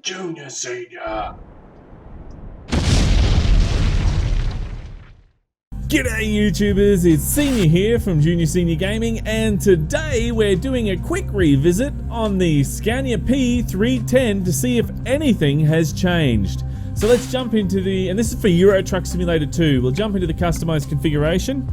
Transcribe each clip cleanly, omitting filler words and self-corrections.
Junior Senior. G'day YouTubers, it's Senior here from Junior Senior Gaming, and today we're doing a quick revisit on the Scania P310 to see if anything has changed. So let's jump into and this is for Euro Truck Simulator 2, we'll jump into the customized configuration.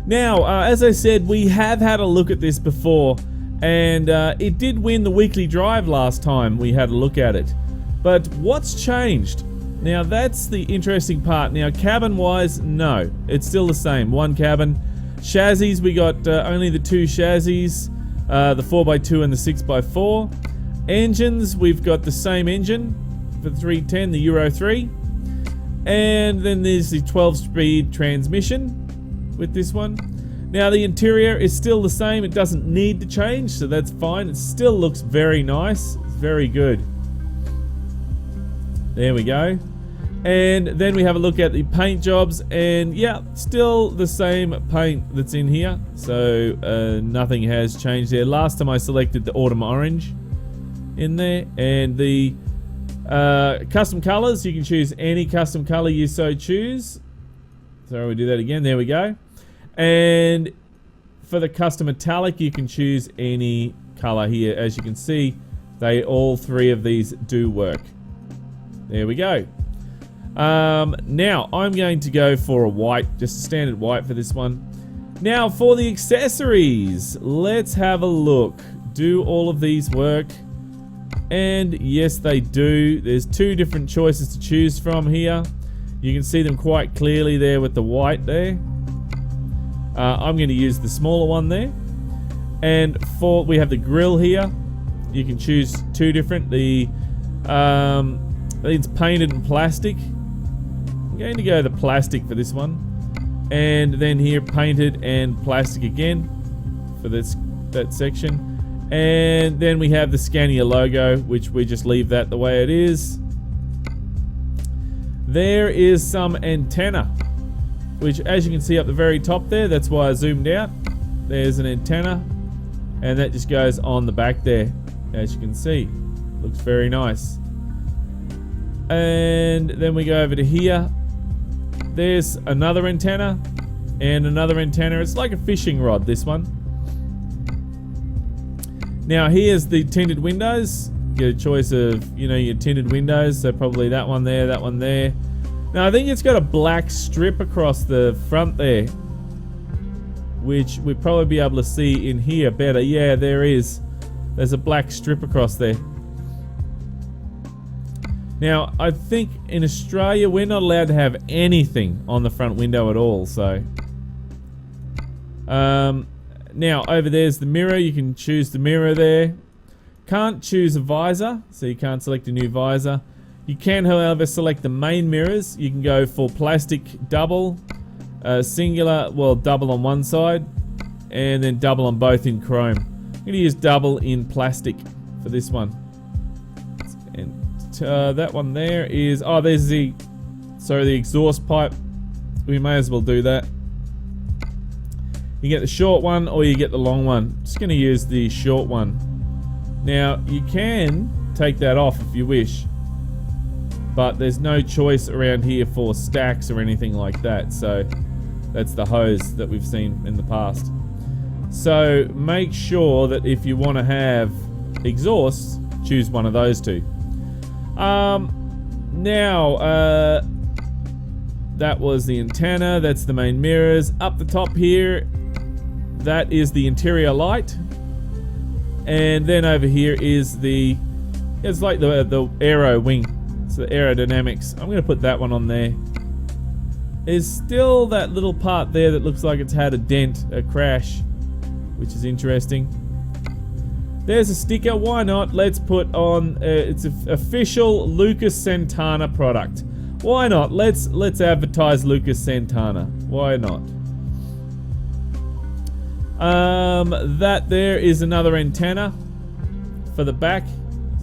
Now, as I said, we have had a look at this before, and it did win the weekly drive last time we had a look at it. But what's changed? Now that's the interesting part. Now cabin wise, no, it's still the same, one cabin. Chassis, we got only the two chassis, the 4x2 and the 6x4. Engines, we've got the same engine for the 310, the Euro 3. And then there's the 12-speed transmission with this one. Now the interior is still the same, it doesn't need to change, so that's fine. It still looks very nice, it's very good. There we go. And then we have a look at the paint jobs, and yeah, still the same paint that's in here, so nothing has changed there. Last time I selected the autumn orange in there, and the custom colors, you can choose any custom color you so choose. So we do that again, there we go. And for the custom metallic, you can choose any color here. As you can see, all three of these do work. There we go. Now I'm going to go for a white, just a standard white for this one. Now for the accessories, let's have a look. Do all of these work? And yes, they do. There's two different choices to choose from here. You can see them quite clearly there with the white there. I'm going to use the smaller one there. And we have the grille here. You can choose two different. I think it's painted in plastic. I'm going to go the plastic for this one. And then here painted and plastic again for that section. And then we have the Scania logo, which we just leave that the way it is. There is some antenna, which as you can see up the very top there, that's why I zoomed out. There's an antenna, and that just goes on the back there, as you can see. Looks very nice. And then we go over to here. There's another antenna and another antenna. It's like a fishing rod, this one. Now here's the tinted windows. Get a choice of, your tinted windows. So probably that one there, that one there. Now I think it's got a black strip across the front there, which we'd probably be able to see in here better. Yeah, there is. There's a black strip across there. Now, I think in Australia we're not allowed to have anything on the front window at all, so. Now, over there's the mirror. You can choose the mirror there. Can't choose a visor, so you can't select a new visor. You can, however, select the main mirrors. You can go for plastic double, singular, well, double on one side, and then double on both in chrome. I'm going to use double in plastic for this one. And that one there is, there's the exhaust pipe. We may as well do that. You get the short one or you get the long one. Just going to use the short one. Now you can take that off if you wish, but there's no choice around here for stacks or anything like that, so that's the hose that we've seen in the past. So make sure that if you want to have exhausts, choose one of those two. That was the antenna, that's the main mirrors. Up the top here, that is the interior light. And then over here is it's like the aero wing. It's the aerodynamics. I'm going to put that one on there. There's still that little part there that looks like it's had a dent, a crash, which is interesting. There's a sticker, why not? Let's put on, it's an official Lucas Santana product. Why not? Let's advertise Lucas Santana. Why not? That there is another antenna for the back.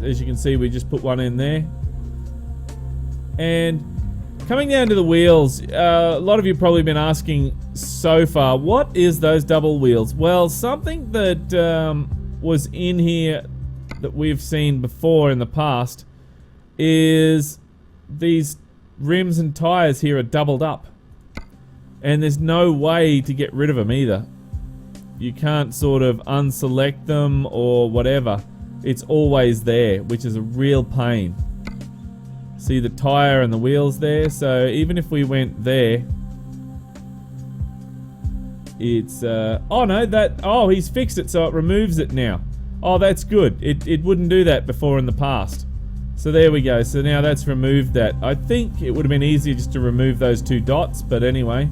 As you can see, we just put one in there. And coming down to the wheels, a lot of you have probably been asking so far, what is those double wheels? Well, something that was in here that we've seen before in the past is these rims and tires here are doubled up. And there's no way to get rid of them either. You can't sort of unselect them or whatever. It's always there, which is a real pain. See the tire and the wheels there? So even if we went there, it's oh no, he's fixed it, so it removes it now. Oh, that's good. It wouldn't do that before in the past. So there we go. So now that's removed that. I think it would have been easier just to remove those 2 dots, but anyway,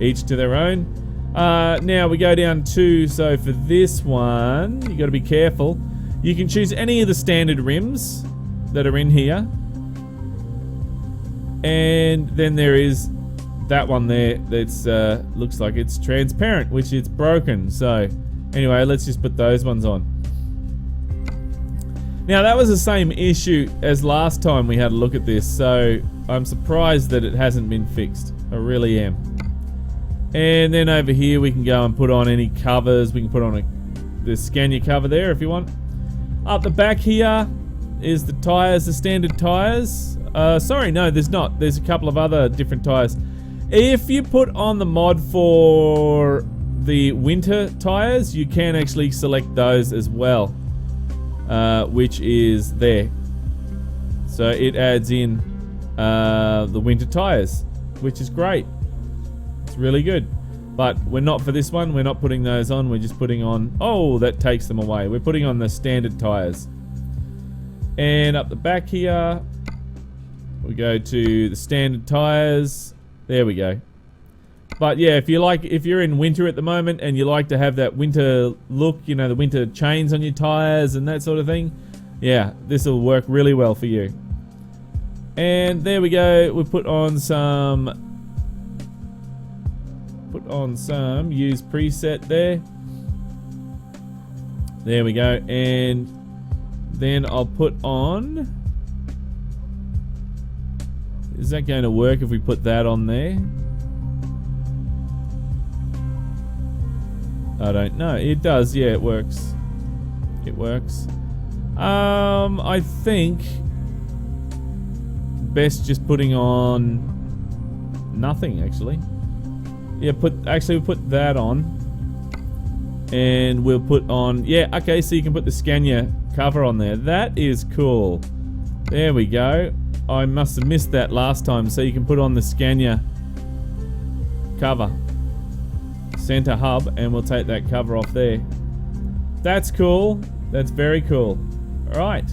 each to their own. Now we go down to, so for this one, you got to be careful. You can choose any of the standard rims that are in here. And then there is that one there that's looks like it's transparent, which it's broken. So anyway, let's just put those ones on. Now that was the same issue as last time we had a look at this, so I'm surprised that it hasn't been fixed. I really am. And then over here we can go and put on any covers. We can put on the Scania cover there if you want. Up the back here is the tires, the standard tires. Sorry, no, there's not. There's a couple of other different tires. If you put on the mod for the winter tires, you can actually select those as well, which is there. So it adds in the winter tires, which is great. It's really good. But we're not for this one. We're not putting those on. We're just putting on... Oh, that takes them away. We're putting on the standard tires. And up the back here, we go to the standard tires. There we go. But yeah, if you're in winter at the moment and you like to have that winter look, you know, the winter chains on your tires and that sort of thing, yeah, this will work really well for you. And there we go. We put on some use preset there. There we go. And then I'll put on... Is that going to work if we put that on there? I don't know. It does, yeah, it works. It works. I think best just putting on nothing actually. Yeah, we'll put that on. And we'll put on, yeah, okay, so you can put the Scania cover on there. That is cool. There we go. I must have missed that last time, so you can put on the Scania cover. Center hub, and we'll take that cover off there. That's cool. That's very cool. Alright.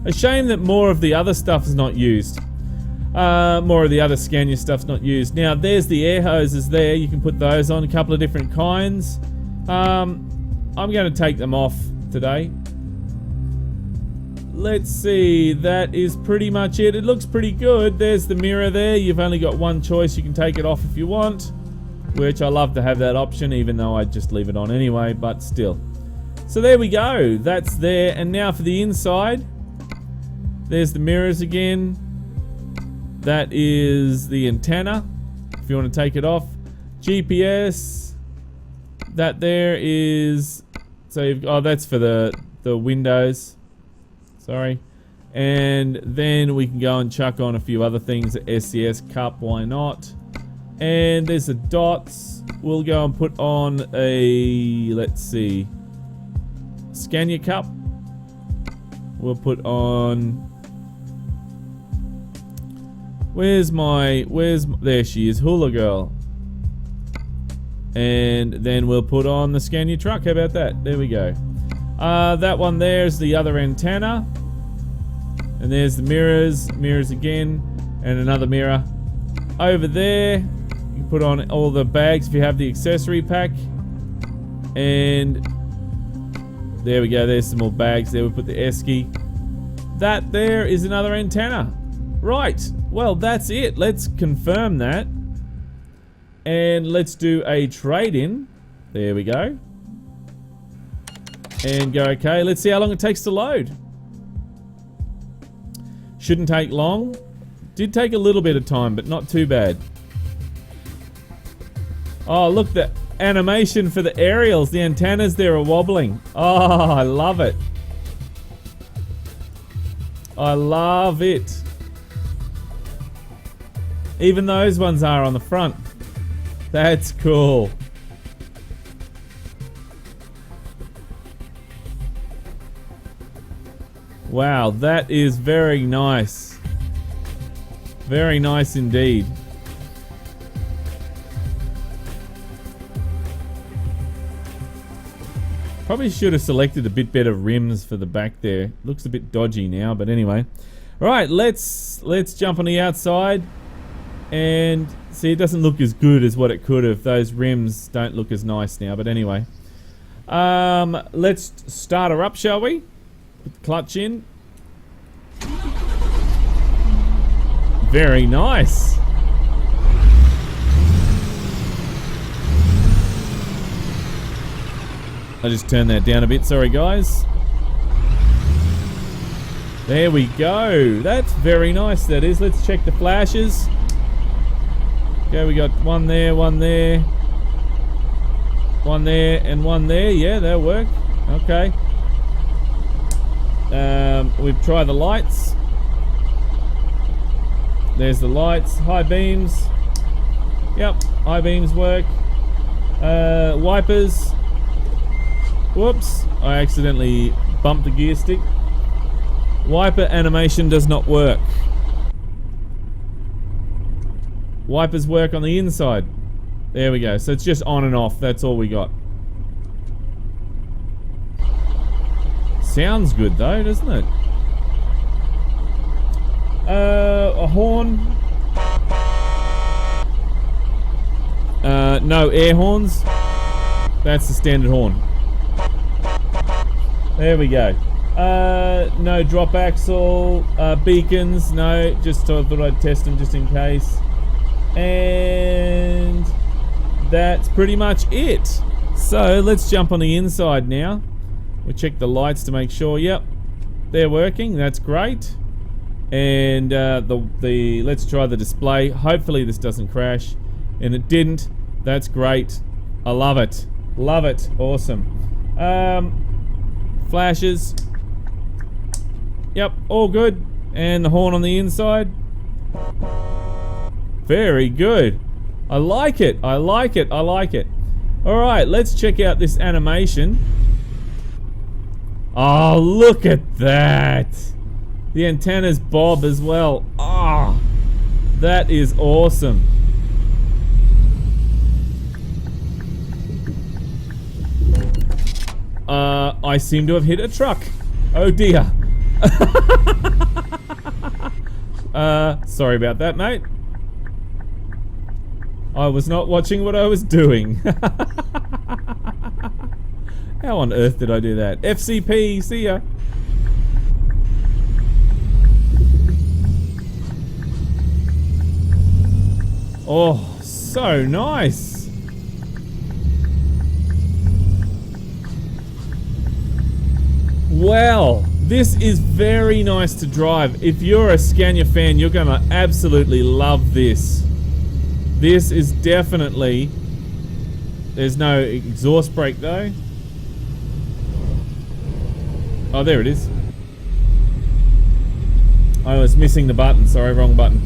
A shame that more of the other stuff is not used. More of the other Scania stuff's not used. Now, there's the air hoses there. You can put those on, a couple of different kinds. I'm going to take them off today. Let's see, that is pretty much it. It looks pretty good. There's the mirror there. You've only got one choice. You can take it off if you want, which I love to have that option, even though I just leave it on anyway, but still. So there we go. That's there. And now for the inside. There's the mirrors again. That is the antenna, if you want to take it off. GPS. That there is... So oh, that's for the windows. Sorry. And then we can go and chuck on a few other things. The SCS cup, why not? And there's the dots. We'll go and put on a, let's see, Scania cup. We'll put on... there she is, Hula Girl. And then we'll put on the Scania truck. How about that? There we go. That one there is the other antenna. And there's the mirrors again, and another mirror. Over there, you can put on all the bags if you have the accessory pack. And there we go, there's some more bags there. We put the esky. That there is another antenna. Right, well that's it. Let's confirm that. And let's do a trade-in. There we go. And go okay. Let's see how long it takes to load. Shouldn't take long. Did take a little bit of time, but not too bad. Oh, look, the animation for the aerials. The antennas there are wobbling. Oh, I love it. I love it. Even those ones are on the front. That's cool. Wow, that is very nice. Very nice indeed. Probably should have selected a bit better rims for the back there. Looks a bit dodgy now, but anyway. Alright, let's jump on the outside. And see, it doesn't look as good as what it could have. Those rims don't look as nice now, but anyway. Let's start her up, shall we? Put the clutch in. Very nice. I just turned that down a bit, sorry guys. There we go. That's very nice, that is. Let's check the flashes. Okay, we got one there, one there. One there and one there. Yeah, that'll work. Okay. We've tried the lights. There's the lights. High beams. Yep, high beams work. Wipers. Whoops, I accidentally bumped the gear stick. Wiper animation does not work. Wipers work on the inside. There we go. So it's just on and off. That's all we got. Sounds good though, doesn't it? A horn. No air horns. That's the standard horn. There we go. No drop axle, beacons, no, just thought I'd test them just in case. And that's pretty much it. So let's jump on the inside now. We'll check the lights to make sure, yep, they're working, that's great. And let's try the display. Hopefully this doesn't crash. And it didn't, that's great. I love it, awesome. Flashes. Yep, all good. And the horn on the inside. Very good. I like it. Alright, let's check out this animation. Oh, look at that. The antennas bob as well. Ah, oh, that is awesome. I seem to have hit a truck. Oh dear. Sorry about that, mate. I was not watching what I was doing. How on earth did I do that? FCP, see ya. Oh, so nice. Wow, this is very nice to drive. If you're a Scania fan, you're gonna absolutely love this. This is definitely... There's no exhaust brake though. Oh, there it is. I was missing the button, sorry, wrong button.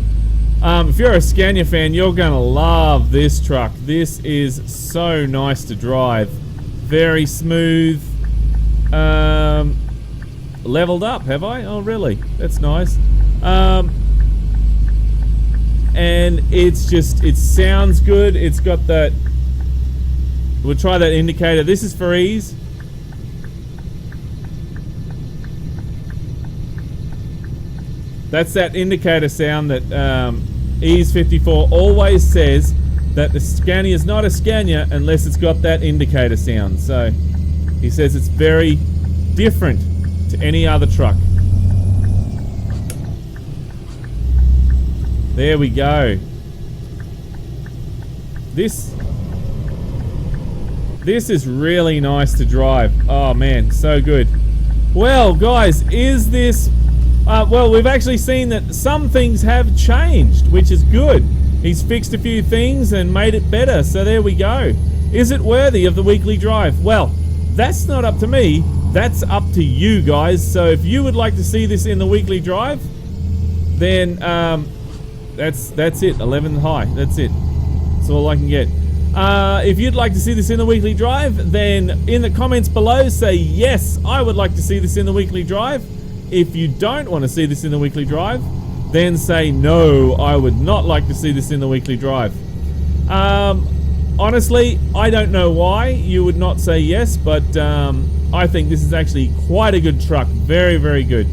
If you're a Scania fan, you're gonna love this truck. This is so nice to drive. Very smooth. Leveled up, have I? Oh, really? That's nice. And it's just, it sounds good. It's got that, we'll try that indicator. This is for ease. That's that indicator sound that Ease 54 always says that the Scania is not a Scania unless it's got that indicator sound. So he says it's very different to any other truck. There we go. This is really nice to drive. Oh man, so good. Well guys, is this... well, we've actually seen that some things have changed, which is good. He's fixed a few things and made it better, so there we go. Is it worthy of the weekly drive? Well, that's not up to me. that's up to you guys. So if you would like to see this in the weekly drive, then that's it. 11 high. That's it. That's all I can get. If you'd like to see this in the weekly drive, then in the comments below say yes, I would like to see this in the weekly drive. If you don't want to see this in the weekly drive, then say no, I would not like to see this in the weekly drive. Honestly, I don't know why you would not say yes, but I think this is actually quite a good truck. Very, very good.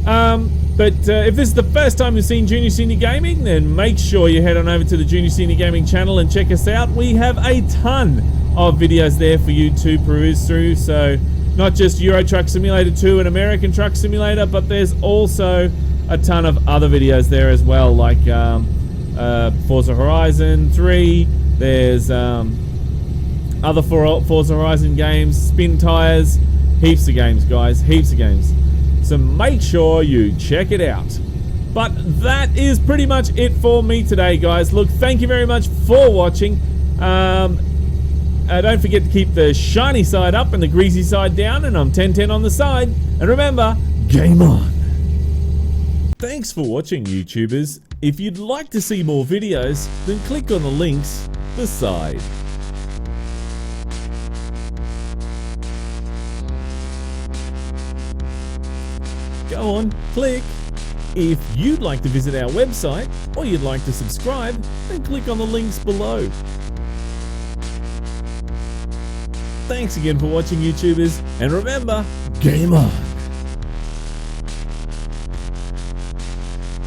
But if this is the first time you've seen Junior Senior Gaming, then make sure you head on over to the Junior Senior Gaming channel and check us out. We have a ton of videos there for you to peruse through. So not just Euro Truck Simulator 2 and American Truck Simulator, but there's also a ton of other videos there as well, like Forza Horizon 3. There's other Forza Horizon games, spin tires, heaps of games, guys, heaps of games. So make sure you check it out. But that is pretty much it for me today, guys. Look, thank you very much for watching. Don't forget to keep the shiny side up and the greasy side down, and I'm 1010 on the side. And remember, game on. Thanks for watching, YouTubers. If you'd like to see more videos, then click on the links beside. Go on, click. If you'd like to visit our website or you'd like to subscribe, then click on the links below. Thanks again for watching, YouTubers, and remember, game on!